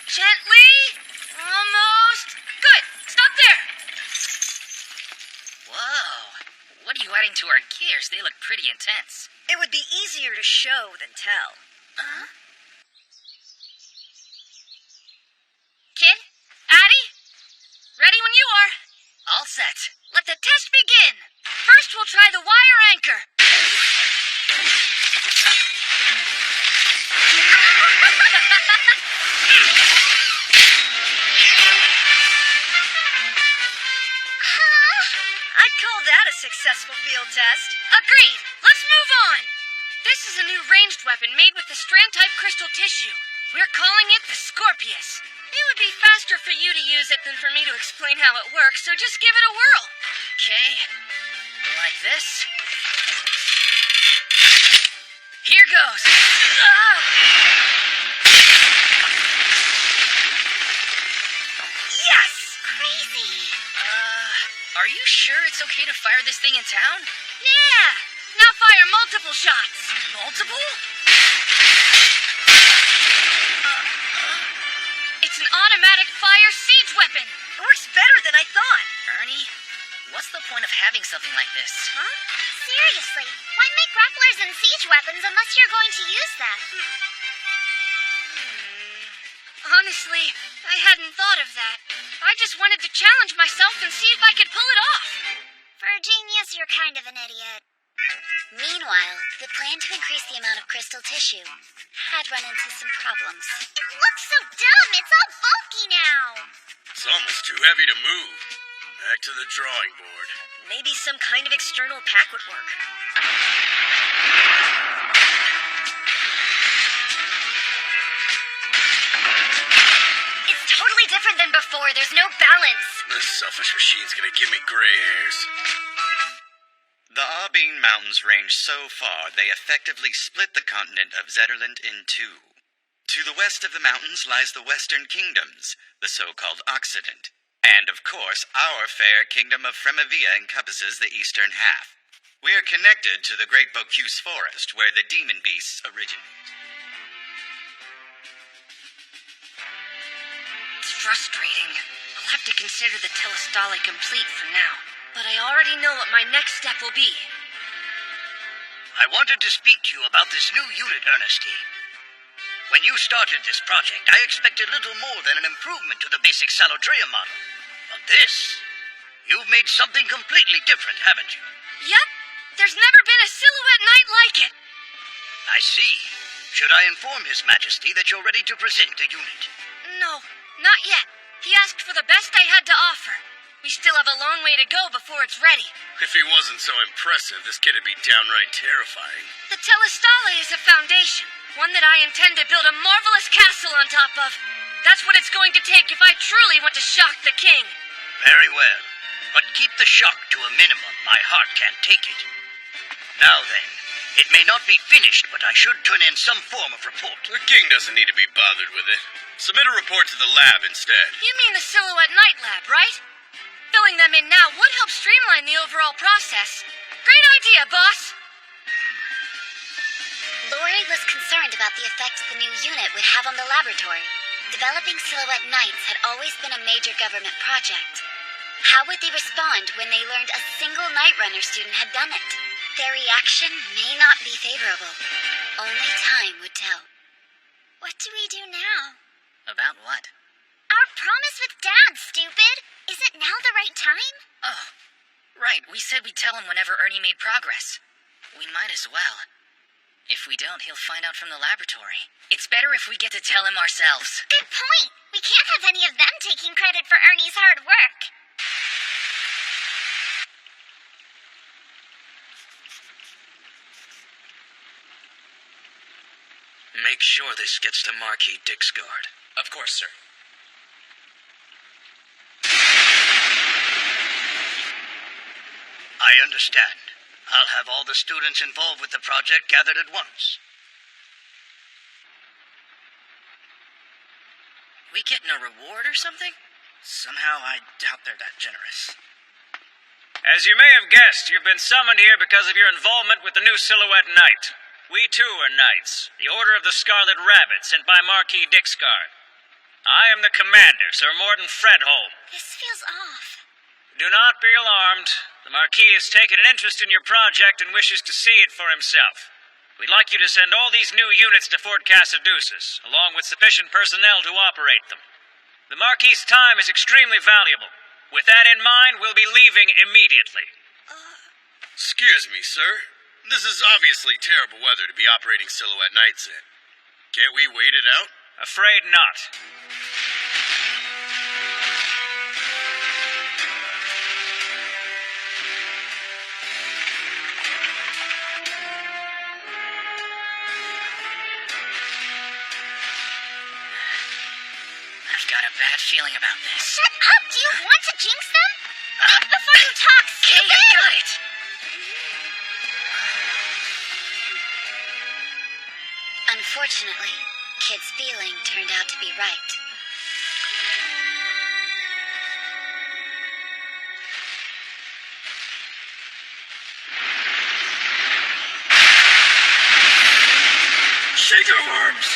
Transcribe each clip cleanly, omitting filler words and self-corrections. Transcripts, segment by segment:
Gently. Almost. Good. Stop there. Whoa. What are you adding to our gears? They look pretty intense. It would be easier to show than tell. Huh? Kid? Addie? Ready when you are. All set. Let the test begin. First, we'll try the wire anchor. I'd call that a successful field test. Agreed. Let's move on. This is a new ranged weapon made with the strand-type crystal tissue. We're calling it the Scorpius. It would be faster for you to use it than for me to explain how it works, so just give it a whirl. Okay. Like this. Here goes. Yes! Crazy. Are you sure it's okay to fire this thing in town? Yeah. Now fire multiple shots. Multiple? It's an automatic fire siege weapon. It works better than I thought. Ernie, what's the point of having something like this? Huh? Seriously, why make grapplers and siege weapons unless you're going to use them? Honestly, I hadn't thought of that. I just wanted to challenge myself and see if I could pull it off. For a genius, you're kind of an idiot. Meanwhile, the plan to increase the amount of crystal tissue had run into some problems. It looks so dumb. It's all bulky now. It's almost too heavy to move. Back to the drawing board. Maybe some kind of external pack would work. It's totally different than before. There's no balance. This selfish machine's gonna give me gray hairs. The Arbine Mountains range so far, they effectively split the continent of Zetterland in two. To the west of the mountains lies the Western Kingdoms, the so-called Occident. And, of course, our fair kingdom of Fremavia encompasses the eastern half. We're connected to the Great Bocuse Forest, where the demon beasts originate. It's frustrating. I'll have to consider the Telestale complete for now. But I already know what my next step will be. I wanted to speak to you about this new unit, Ernestine. When you started this project, I expected little more than an improvement to the basic Salodrea model. But this, you've made something completely different, haven't you? Yep. There's never been a silhouette knight like it. I see. Should I inform His Majesty that you're ready to present the unit? No, not yet. He asked for the best I had to offer. We still have a long way to go before it's ready. If he wasn't so impressive, this kid would be downright terrifying. The Telestale is a foundation, one that I intend to build a marvelous castle on top of. That's what it's going to take if I truly want to shock the king. Very well. But keep the shock to a minimum. My heart can't take it. Now then, it may not be finished, but I should turn in some form of report. The king doesn't need to be bothered with it. Submit a report to the lab instead. You mean the Silhouette Knight Lab, right? Filling them in now would help streamline the overall process. Great idea, boss! Lori was concerned about the effect the new unit would have on the laboratory. Developing Silhouette Knights had always been a major government project. How would they respond when they learned a single Night Runner student had done it? Their reaction may not be favorable. Only time would tell. What do we do now? About what? Our promise with Dad, stupid! Isn't now the right time? Oh, right. We said we'd tell him whenever Ernie made progress. We might as well. If we don't, he'll find out from the laboratory. It's better if we get to tell him ourselves. Good point! We can't have any of them taking credit for Ernie's hard work. Make sure this gets to Marquis Dixguard. Of course, sir. I understand. I'll have all the students involved with the project gathered at once. We getting a reward or something? Somehow I doubt they're that generous. As you may have guessed, you've been summoned here because of your involvement with the new Silhouette Knight. We too are knights, the Order of the Scarlet Rabbit, sent by Marquis Dixguard. I am the commander, Sir Morton Fredholm. This feels off. Do not be alarmed. The Marquis has taken an interest in your project and wishes to see it for himself. We'd like you to send all these new units to Fort Casaduceus, along with sufficient personnel to operate them. The Marquis' time is extremely valuable. With that in mind, we'll be leaving immediately. Excuse me, sir. This is obviously terrible weather to be operating Silhouette Nights in. Can't we wait it out? Afraid not. I've got a bad feeling about this. Shut up! Do you want to jinx them? Think before you talk, Okay, stupid! I got it. Unfortunately, Kid's feeling turned out to be right. Shaker worms!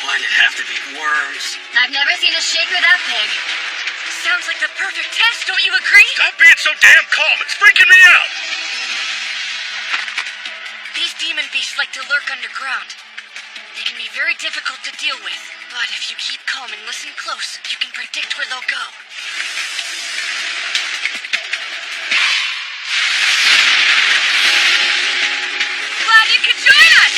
Why'd it have to be worms? I've never seen a shaker that big. Sounds like the perfect test, don't you agree? Stop being so damn calm. It's freaking me out. These demon beasts like to lurk underground. They can be very difficult to deal with, but if you keep calm and listen close, you can predict where they'll go. Glad you could join us!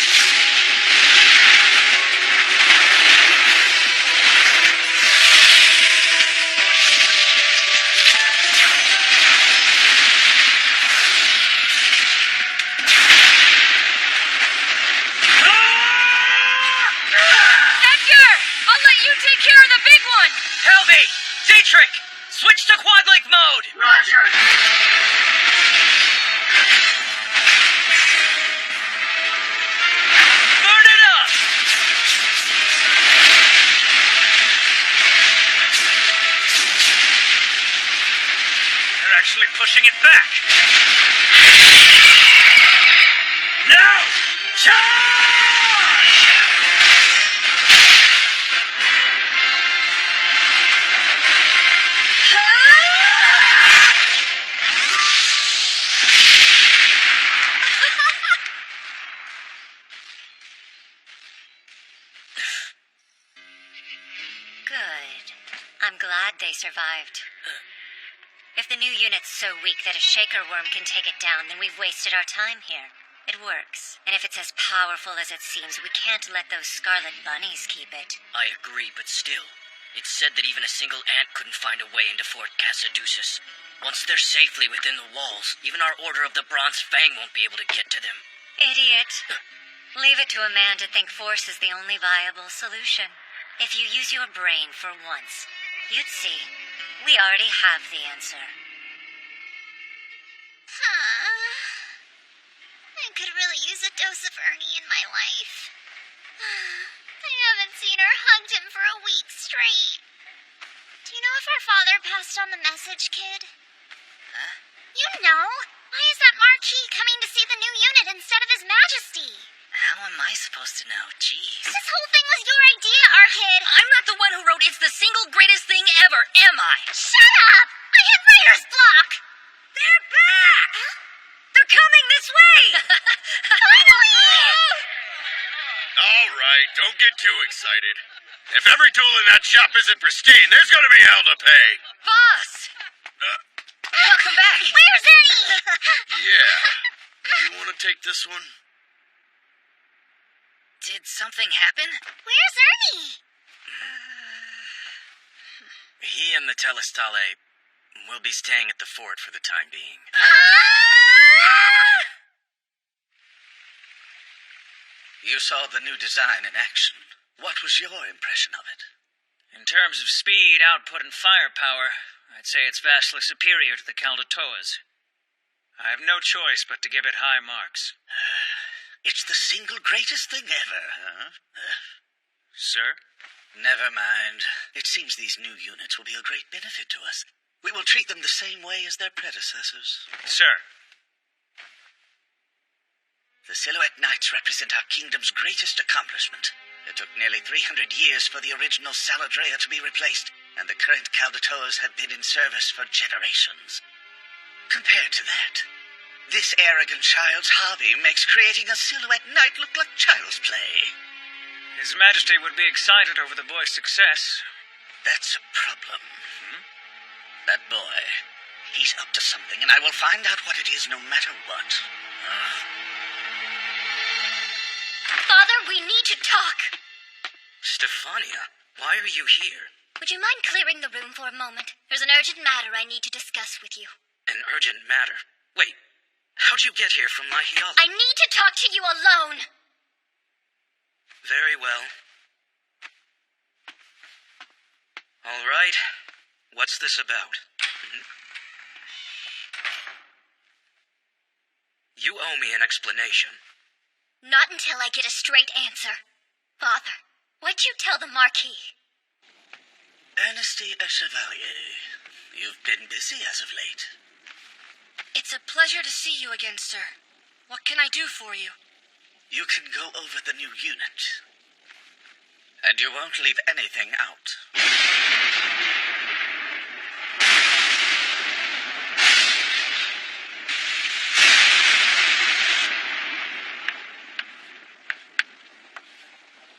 Edgar! I'll let you take care of the big one! Helvey! Dietrich! Switch to quad-link mode! Roger. Burn it up! They're actually pushing it back. Now! Charge! Good. I'm glad they survived. If the new unit's so weak that a shaker worm can take it down, then we've wasted our time here. It works. And if it's as powerful as it seems, we can't let those scarlet bunnies keep it. I agree, but still. It's said that even a single ant couldn't find a way into Fort Casaduceus. Once they're safely within the walls, even our Order of the Bronze Fang won't be able to get to them. Idiot. Leave it to a man to think force is the only viable solution. If you use your brain for once, you'd see. We already have the answer. I could really use a dose of Ernie in my life. I haven't seen or hugged him for a week straight. Do you know if our father passed on the message, kid? Huh? You know! Why is that Marquis coming to see the new unit instead of His Majesty? How am I supposed to know? Jeez. This whole thing was your idea, our kid! I'm not the one who wrote "It's the single greatest thing ever," am I? Shut up! I had writer's block! They're back! They're coming this way! All right, don't get too excited. If every tool in that shop isn't pristine, there's gonna be hell to pay. Boss! Welcome back! Where's Ernie? Yeah. You want to take this one? Did something happen? Where's Ernie? He and the Telestale will be staying at the fort for the time being. You saw the new design in action. What was your impression of it? In terms of speed, output, and firepower, I'd say it's vastly superior to the Caldatoas. I have no choice but to give it high marks. It's the single greatest thing ever, huh? Sir? Never mind. It seems these new units will be a great benefit to us. We will treat them the same way as their predecessors. Sir. The Silhouette Knights represent our kingdom's greatest accomplishment. It took nearly 300 years for the original Saladrea to be replaced, and the current Caldatoas have been in service for generations. Compared to that, this arrogant child's hobby makes creating a Silhouette Knight look like child's play. His Majesty would be excited over the boy's success. That's a problem. That boy, he's up to something, and I will find out what it is no matter what. Father, we need to talk. Stefania, why are you here? Would you mind clearing the room for a moment? There's an urgent matter I need to discuss with you. An urgent matter. Wait, how'd you get here from Lahiala? I need to talk to you alone. Very well. All right. What's this about? You owe me an explanation. Not until I get a straight answer. Father, what'd you tell the Marquis? Ernesty Chevalier, you've been busy as of late. It's a pleasure to see you again, sir. What can I do for you? You can go over the new unit. And you won't leave anything out.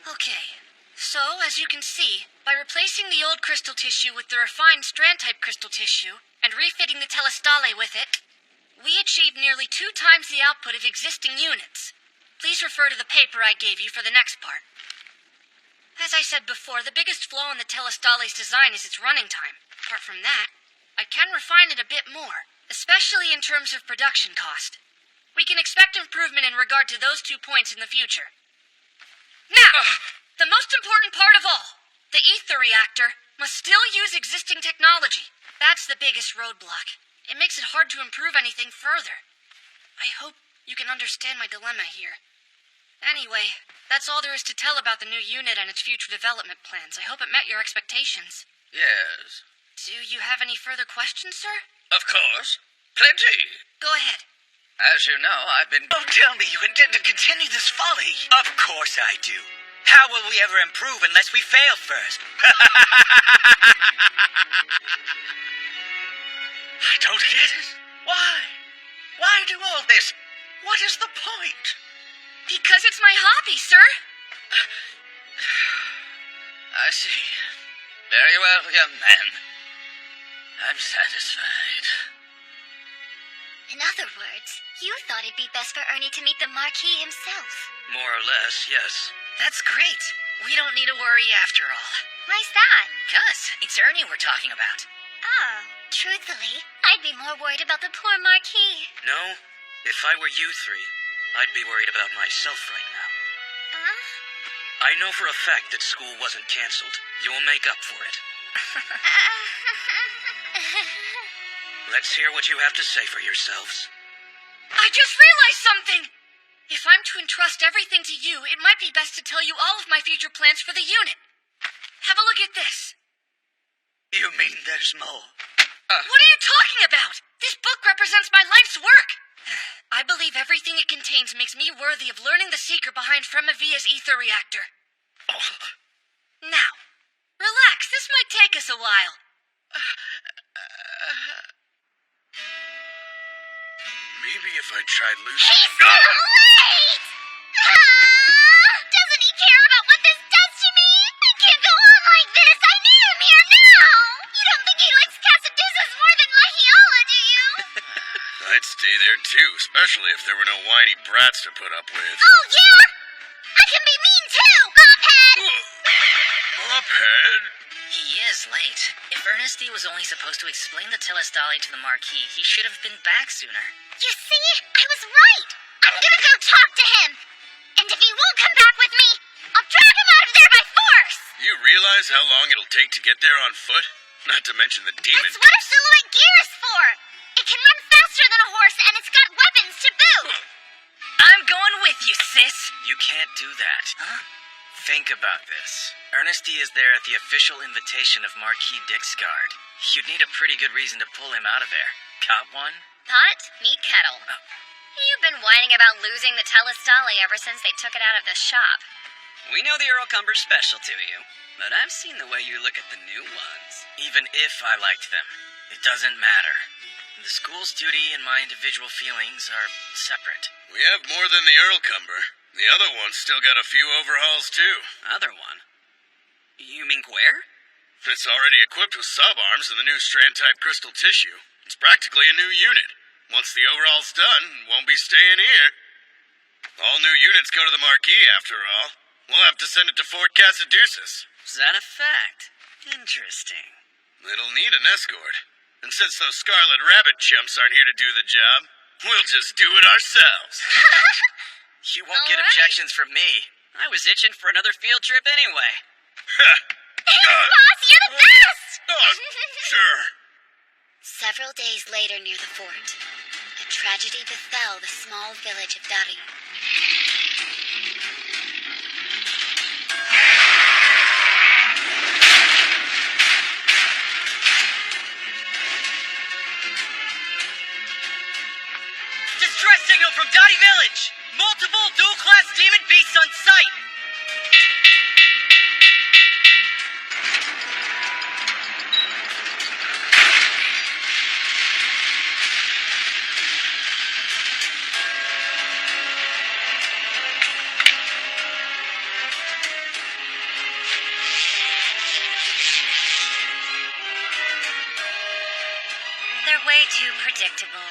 Okay. So, as you can see, by replacing the old crystal tissue with the refined strand-type crystal tissue, and refitting the telestale with it, we achieved nearly 2 times the output of existing units. Please refer to the paper I gave you for the next part. As I said before, the biggest flaw in the telestale's design is its running time. Apart from that, I can refine it a bit more, especially in terms of production cost. We can expect improvement in regard to those 2 points in the future. Now, the most important part of all, the ether reactor must still use existing technology. That's the biggest roadblock. It makes it hard to improve anything further. I hope you can understand my dilemma here. Anyway, that's all there is to tell about the new unit and its future development plans. I hope it met your expectations. Yes. Do you have any further questions, sir? Of course. Plenty. Go ahead. As you know, I've been... Don't tell me you intend to continue this folly. Of course I do. How will we ever improve unless we fail first? I don't get it. Why? Why do all this? What is the point? Because it's my hobby, sir. I see. Very well, young man. I'm satisfied. In other words, you thought it'd be best for Ernie to meet the Marquis himself. More or less, yes. That's great. We don't need to worry after all. Why's that? 'Cause it's Ernie we're talking about. Truthfully, I'd be more worried about the poor Marquis. No, if I were you three, I'd be worried about myself right now. I know for a fact that school wasn't canceled. You'll make up for it. Let's hear what you have to say for yourselves. I just realized something! If I'm to entrust everything to you, it might be best to tell you all of my future plans for the unit. Have a look at this. You mean there's more? What are you talking about? This book represents my life's work. I believe everything it contains makes me worthy of learning the secret behind Fremavia's ether reactor. Now, relax. This might take us a while. Maybe if I tried losing... He's so late! Doesn't he care about what this does to me? I can't go on like this. I need him here now. You don't think he likes Casaduzas more than Lahiala, do you? I'd stay there too, especially if there were no whiny brats to put up with. Oh, yeah? I can be mean too, Mophead! Mophead? He is late. If Ernesty was only supposed to explain the telestale to the Marquis, he should have been back sooner. You see? I was right. I'm gonna go talk to him. And if he won't come back with me, I'll drag him out of there by force! You realize how long it'll take to get there on foot? Not to mention the demon... That's what a silhouette gear is for! It can run faster than a horse, and it's got weapons to boot! I'm going with you, sis. You can't do that. Huh? Think about this. Ernesty is there at the official invitation of Marquis Dixgard. You'd need a pretty good reason to pull him out of there. Got one? Pot? Meat kettle. You've been whining about losing the Telestali ever since they took it out of the shop. We know the Earlcumber's special to you, but I've seen the way you look at the new ones. Even if I liked them, it doesn't matter. The school's duty and my individual feelings are separate. We have more than the Earlcumber. The other one's still got a few overhauls, too. Other one? You mean Guare? It's already equipped with sub-arms and the new strand-type crystal tissue. It's practically a new unit. Once the overhaul's done, it won't be staying here. All new units go to the Marquis, after all. We'll have to send it to Fort Casaduceus. Is that a fact? Interesting. It'll need an escort. And since those Scarlet Rabbit chumps aren't here to do the job, we'll just do it ourselves. You won't get All right. objections from me. I was itching for another field trip anyway. Boss, you're the best! Sure. Several days later near the fort, a tragedy befell the small village of Dari. Distress signal from Dottie Village! Multiple dual-class demon beasts on sight! They're way too predictable.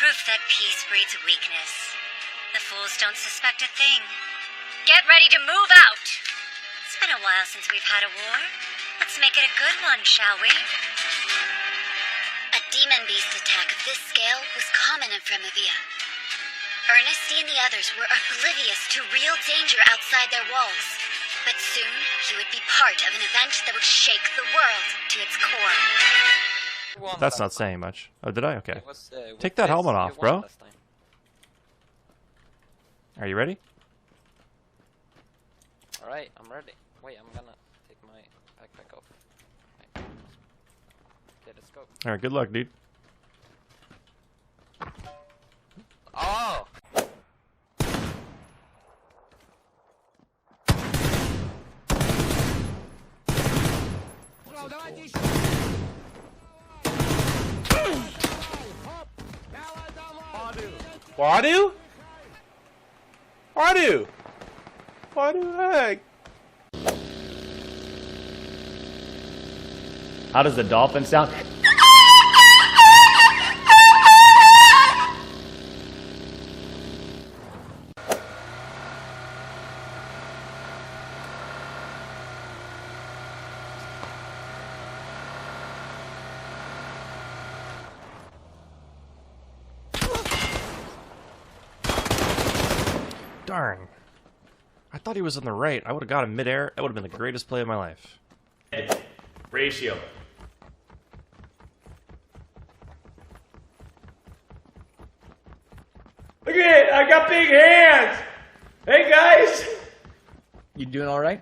Proof that peace breeds weakness. The fools don't suspect a thing. Get ready to move out! It's been a while since we've had a war. Let's make it a good one, shall we? A demon beast attack of this scale was common in Fremavia. Ernesty and the others were oblivious to real danger outside their walls. But soon, he would be part of an event that would shake the world to its core. That's not saying much. Oh, did I? Okay. Was, Take that helmet off, bro. Are you ready? Alright, I'm ready. Wait, I'm gonna take my backpack off. Right. Okay, let's go. Alright, good luck, dude. Oh! Wadu? Wadu? Wadu heck? How does the dolphin sound? Darn. I thought he was on the right. I would have got him midair. That would have been the greatest play of my life. Ratio. Look at it! I got big hands! Hey guys! You doing alright?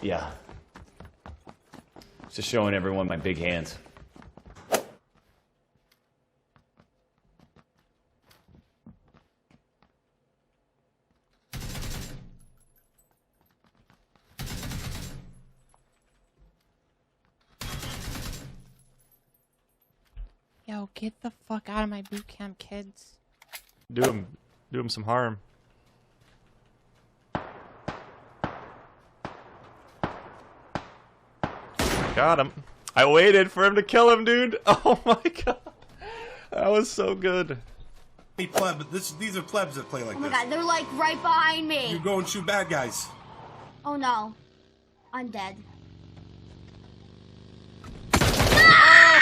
Yeah. Just showing everyone my big hands. Yo, get the fuck out of my boot camp, kids. Do him some harm. Got him. I waited for him to kill him, dude. Oh my god. That was so good. Hey, pleb, these are plebs that play like this. Oh my god, they're like right behind me. You go and shoot bad guys. Oh no. I'm dead. Oh!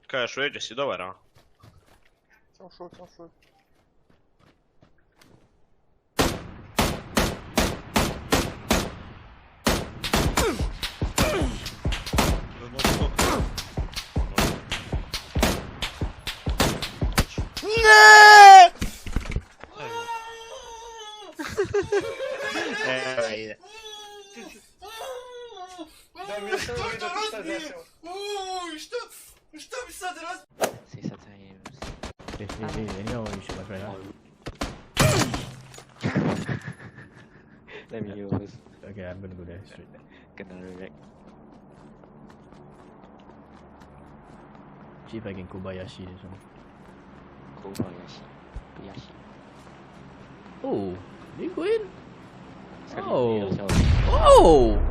Kažeš, ujeđe si dobar, a? Samo šut. Anyhow, you shoot my friend. Let me use. Okay, I'm gonna go there straight. Gonna wreck. See if I can Kobayashi this one. Kobayashi. Kobayashi. Oh, did you go in? Sekali Oh. dia, Syah. Oh!